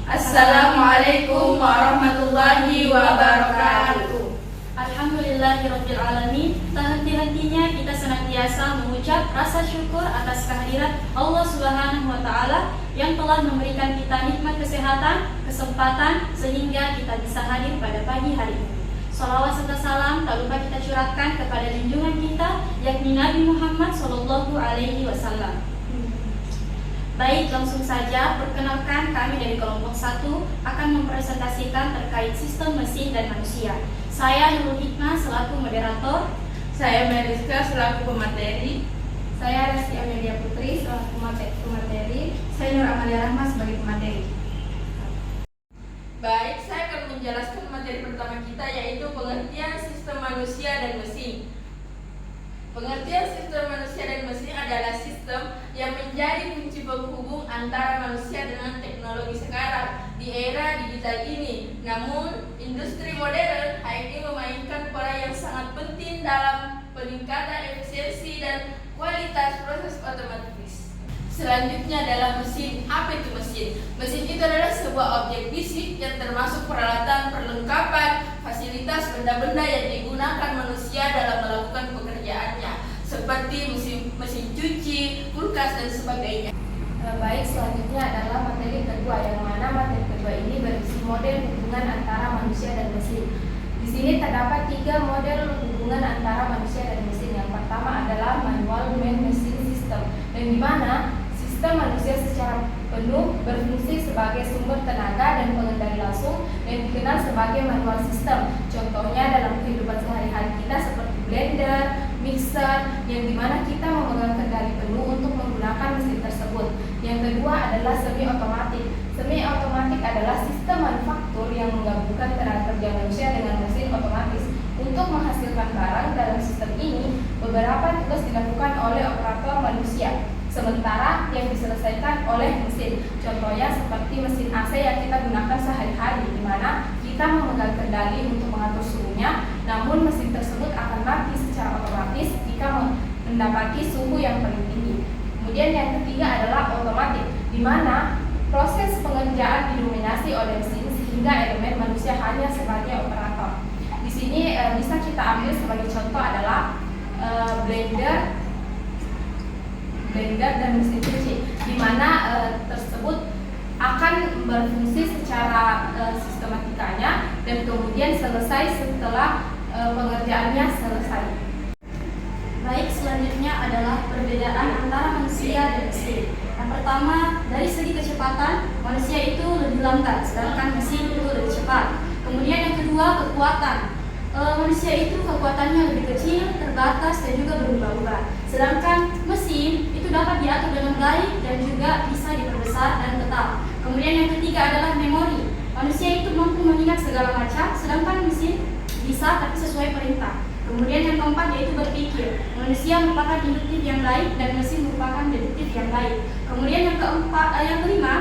Assalamualaikum warahmatullahi wabarakatuh. Alhamdulillahirabbil alamin. Tak henti-hentinya kita senantiasa mengucap rasa syukur atas kehadiran Allah Subhanahu wa taala yang telah memberikan kita nikmat kesehatan, kesempatan sehingga kita bisa hadir pada pagi hari ini. Salawat serta salam tak lupa kita curahkan kepada junjungan kita yakni Nabi Muhammad SAW. Baik, langsung saja perkenalkan kami dari kelompok 1 akan mempresentasikan terkait sistem mesin dan manusia. Saya Nurul Hikmah selaku moderator. Saya Meriska selaku pemateri. Saya Resti Amelia Putri selaku pemateri. Saya Nur Amalia Rahma sebagai pemateri. Baik, saya akan menjelaskan materi pertama kita yaitu pengertian sistem manusia dan mesin. Pengertian sistem manusia dan mesin adalah sistem yang menjadi kunci penghubung antara manusia dengan teknologi sekarang di era digital ini. Namun, industri modern hari ini memainkan peran yang sangat penting dalam peningkatan efisiensi dan kualitas proses otomatis. Selanjutnya adalah mesin. Apa itu mesin? Mesin itu adalah sebuah objek fisik yang termasuk peralatan, perlengkapan, fasilitas, benda-benda yang digunakan manusia dalam melakukan pekerjaannya, seperti mesin cuci, kulkas, dan sebagainya. Baik, selanjutnya adalah materi kedua, yang mana materi kedua ini berisi model hubungan antara manusia dan mesin. Di sini terdapat 3 model hubungan antara manusia dan mesin. Yang pertama adalah manual man-machine system, yang dimana sistem manusia secara penuh berfungsi sebagai sumber tenaga dan pengendali langsung yang dikenal sebagai manual system. Contohnya dalam kehidupan sehari-hari kita seperti blender, mixer, yang dimana kita memegang kendali penuh untuk menggunakan mesin tersebut. Yang kedua adalah semi otomatik. Semi otomatik adalah sistem manufaktur yang menggabungkan tenaga kerja manusia dengan mesin otomatis. Untuk menghasilkan barang dalam sistem ini, beberapa tugas dilakukan oleh operator manusia, sementara yang diselesaikan oleh mesin. Contohnya seperti mesin AC yang kita gunakan sehari-hari, di mana kita memegang kendali untuk mengatur suhunya, namun mesin tersebut akan mati secara otomatis jika mendapati suhu yang paling tinggi. Kemudian yang ketiga adalah otomatik, di mana proses pengerjaan didominasi oleh mesin sehingga elemen manusia hanya sebagai operator. Di sini bisa kita ambil sebagai contoh adalah blender dan mesin cuci, di mana tersebut akan berfungsi secara sistematikanya dan kemudian selesai setelah pengerjaannya selesai. Baik, selanjutnya adalah perbedaan antara manusia dan mesin. Yang pertama, dari segi kecepatan, manusia itu lebih lambat, sedangkan mesin itu lebih cepat. Kemudian yang kedua, kekuatan. Manusia itu kekuatannya lebih kecil, terbatas, dan juga berubah-ubah. Sedangkan mesin itu dapat diatur dengan baik dan juga bisa diperbesar dan tetap. Kemudian yang ketiga adalah memori. Manusia itu mampu mengingat segala macam, sedangkan mesin bisa tapi sesuai perintah. Kemudian yang keempat yaitu berpikir. Manusia merupakan induktif yang baik dan mesin merupakan deduktif yang baik. Kemudian yang kelima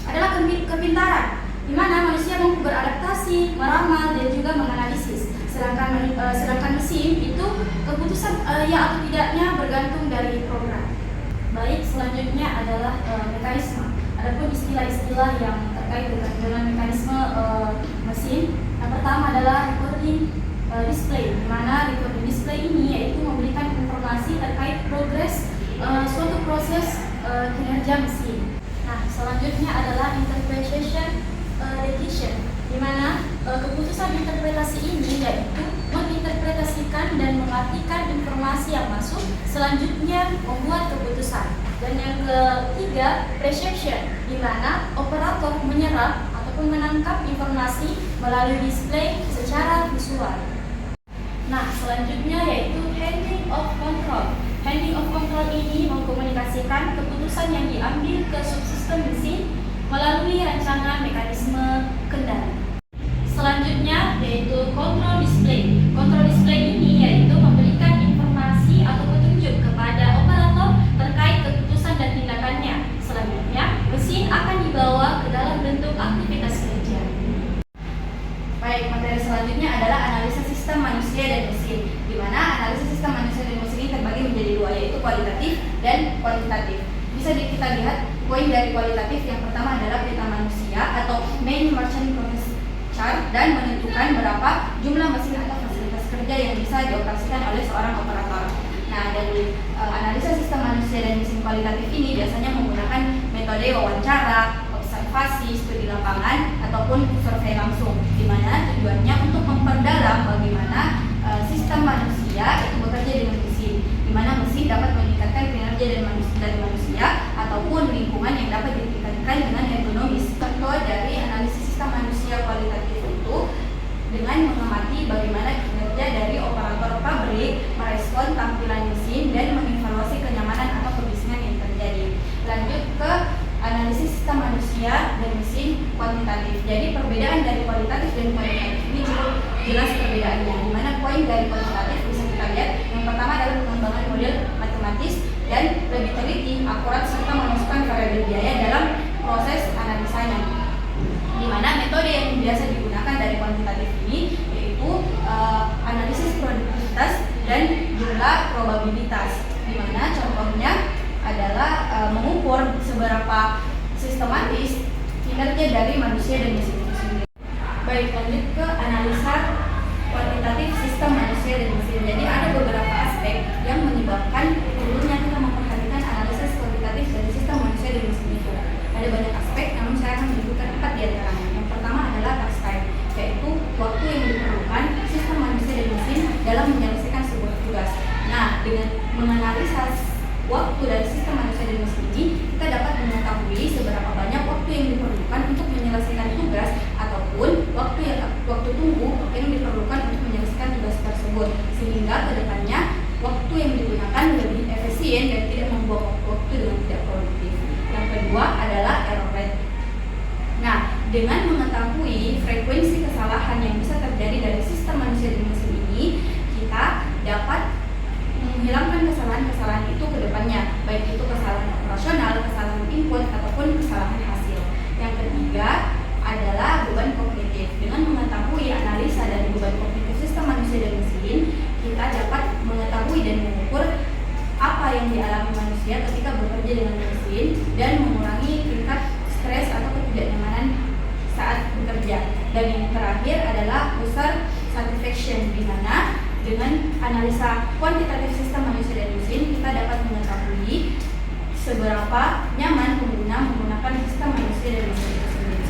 adalah kepintaran, di mana manusia mampu beradaptasi, meramal, dan juga menganalisis. Sedangkan mesin itu keputusan ya atau tidaknya bergantung dari program. Baik, selanjutnya adalah mekanisme. Adapun istilah-istilah yang terkait dengan mekanisme mesin, yang pertama adalah recording display, di mana recording display ini yaitu memberikan informasi terkait progres suatu proses kinerja mesin. Nah, selanjutnya adalah interpretation decision, di mana keputusan interpretasi ini yaitu menginterpretasikan dan mengartikan informasi yang masuk, selanjutnya membuat keputusan. Dan yang ketiga, perception, di mana operator menyerap ataupun menangkap informasi melalui display secara visual. Nah, selanjutnya yaitu handling of control. Handling of control ini mengkomunikasikan keputusan yang diambil ke subsistem mesin melalui rancangan mekanisme kendali. Selanjutnya yaitu control display. Control display ini yaitu memberikan informasi atau petunjuk kepada operator terkait keputusan dan tindakannya. Selanjutnya, mesin akan dibawa ke dalam bentuk aktivitas kerja. Baik, materi selanjutnya adalah analisa sistem manusia dan mesin, di mana analisis sistem manusia dan mesin ini terbagi menjadi 2, yaitu kualitatif dan kuantitatif. Bisa kita lihat poin dari kualitatif. Yang pertama adalah peta manusia atau dan menentukan berapa jumlah mesin atau fasilitas kerja yang bisa dioperasikan oleh seorang operator. Nah, dari analisa sistem manusia dan mesin kualitatif ini biasanya menggunakan metode wawancara, observasi, studi lapangan, ataupun survei langsung, di mana tujuannya untuk memperdalam bagaimana sistem manusia itu bekerja dengan mesin, di mana mesin dapat meningkatkan kinerja dari manusia ataupun lingkungan yang dapat ditingkatkan dengan ergonomis. Contoh dari analisis sistem manusia kualitatif itu dengan mengamati bagaimana kinerja dari operator pabrik merespon tampilan mesin dan mengevaluasi kenyamanan atau kebisingan yang terjadi. Lanjut ke analisis sistem manusia dan mesin kuantitatif. Jadi perbedaan dari kualitatif dan kuantitatif ini cukup jelas perbedaannya. Di mana poin dari kuantitatif bisa kita lihat yang pertama adalah pengembangan model matematis dan lebih teliti, akurat serta memasukkan variabel biaya dalam proses analisanya. Di mana metode yang biasa digunakan dari kuantitatif ini yaitu analisis produktivitas dan jumlah probabilitas. Di mana contohnya adalah mengukur seberapa sistematis kinerja dari manusia dan mesin itu sendiri. Baik, lanjut ke analisa kuantitatif sistem manusia dan mesin. Jadi ada beberapa aspek yang menyebabkan perlunya kita memperhatikan analisis kuantitatif dari sistem manusia dan mesin itu. Ada banyak aspek, namun saya akan menyebutkan 4 di antaranya. Yang pertama adalah task time, yaitu waktu yang diperlukan sistem manusia dan mesin dalam menyelesaikan sebuah tugas. Nah, dengan menganalisa waktu dari sistem manusia dan mesin ini, kita dapat mengetahui seberapa banyak waktu yang diperlukan untuk menyelesaikan tugas ataupun waktu tunggu yang diperlukan untuk menyelesaikan tugas tersebut, sehingga kedepannya waktu yang digunakan lebih efisien dan tidak membuang waktu dengan tidak produktif. Yang kedua adalah error rate. Nah, dengan mengetahui frekuensi kesalahan yang bisa terjadi dari sistem manusia dan mesin ini, kita dapat menghilangkan kesalahan-kesalahan itu ke depannya, baik itu kesalahan operasional, kesalahan input, ataupun kesalahan hasil. Yang ketiga adalah beban kognitif. Dengan mengetahui analisa dari beban kognitif sistem manusia dan mesin, kita dapat mengetahui dan mengukur apa yang dialami manusia ketika bekerja dengan mesin dan mengurangi tingkat stres atau ketidaknyamanan saat bekerja. Dan yang terakhir adalah user satisfaction, di mana dengan analisa kuantitatif sistem manusia dan mesin, kita dapat mengetahui seberapa nyaman pengguna menggunakan sistem manusia dan mesin itu sendiri.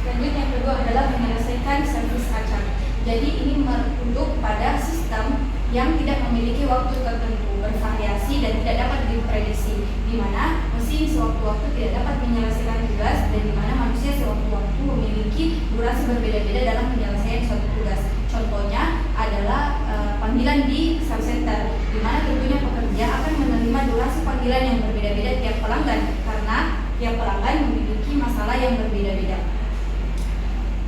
Lanjut, yang kedua adalah menyelesaikan servis acak. Jadi ini merujuk pada sistem yang tidak memiliki waktu tertentu, bervariasi dan tidak dapat diprediksi, di mana mesin sewaktu-waktu tidak dapat menyelesaikan tugas dan di mana manusia sewaktu-waktu memiliki durasi berbeda-beda dalam menyelesaikan suatu tugas. Contohnya adalah panggilan di call center, di mana tentunya pekerja akan menerima durasi panggilan yang berbeda-beda tiap pelanggan karena tiap pelanggan memiliki masalah yang berbeda-beda.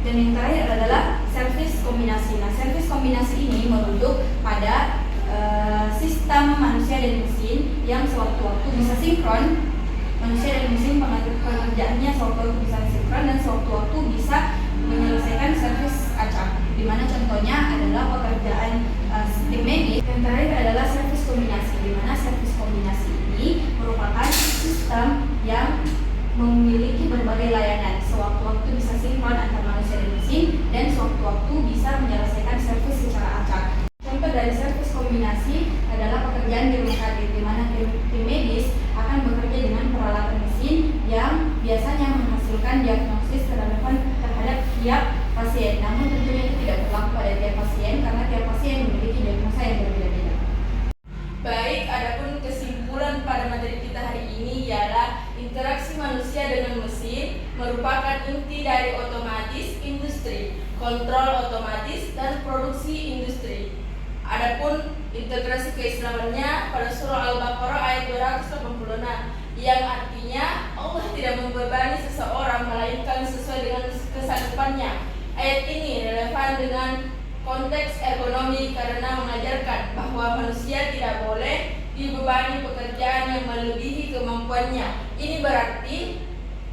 Dan yang terakhir adalah servis kombinasi. Nah, servis kombinasi ini merujuk pada sistem manusia dan mesin yang sewaktu-waktu bisa sinkron. Manusia dan mesin pengerjaannya sewaktu-waktu bisa sinkron dan sewaktu-waktu bisa menyelesaikan servis acak, di mana contohnya adalah pekerjaan tim medis. Yang terakhir adalah servis kombinasi, di mana servis kombinasi ini merupakan sistem yang memiliki berbagai layanan, sewaktu-waktu bisa sinkron antara manusia dan mesin dan sewaktu-waktu bisa menyelesaikan servis secara acak. Contoh dari servis kombinasi adalah pekerjaan di rumah sakit, di mana tim medis akan bekerja dengan peralatan mesin yang biasanya menghasilkan diagnosis relevan terhadap tiap pasien. Namun tentunya itu tidak berlaku pada tiap pasien karena tiap pasien memiliki diagnosa yang berbeda-beda. Baik, adapun kesimpulan pada materi kita hari ini ialah interaksi manusia dengan mesin merupakan inti dari otomatis industri, kontrol otomatis, dan produksi industri. Adapun integrasi keislamannya pada surah Al-Baqarah ayat 286 yang artinya Allah tidak membebani seseorang melainkan sesuai dengan kesanggupannya. Ayat ini relevan dengan konteks ekonomi karena mengajarkan bahwa manusia tidak boleh dibebani pekerjaan yang melebihi kemampuannya. Ini berarti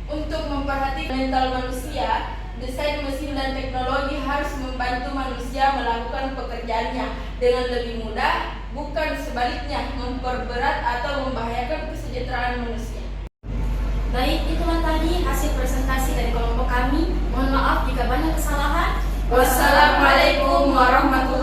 untuk memperhatikan mental manusia, desain mesin dan teknologi harus membantu manusia melakukan pekerjaannya dengan lebih mudah, bukan sebaliknya memperberat atau membahayakan kesejahteraan manusia. Baik, itulah tadi hasil presentasi dari kelompok kami. Mohon maaf jika banyak kesalahan. Wassalamualaikum warahmatullahi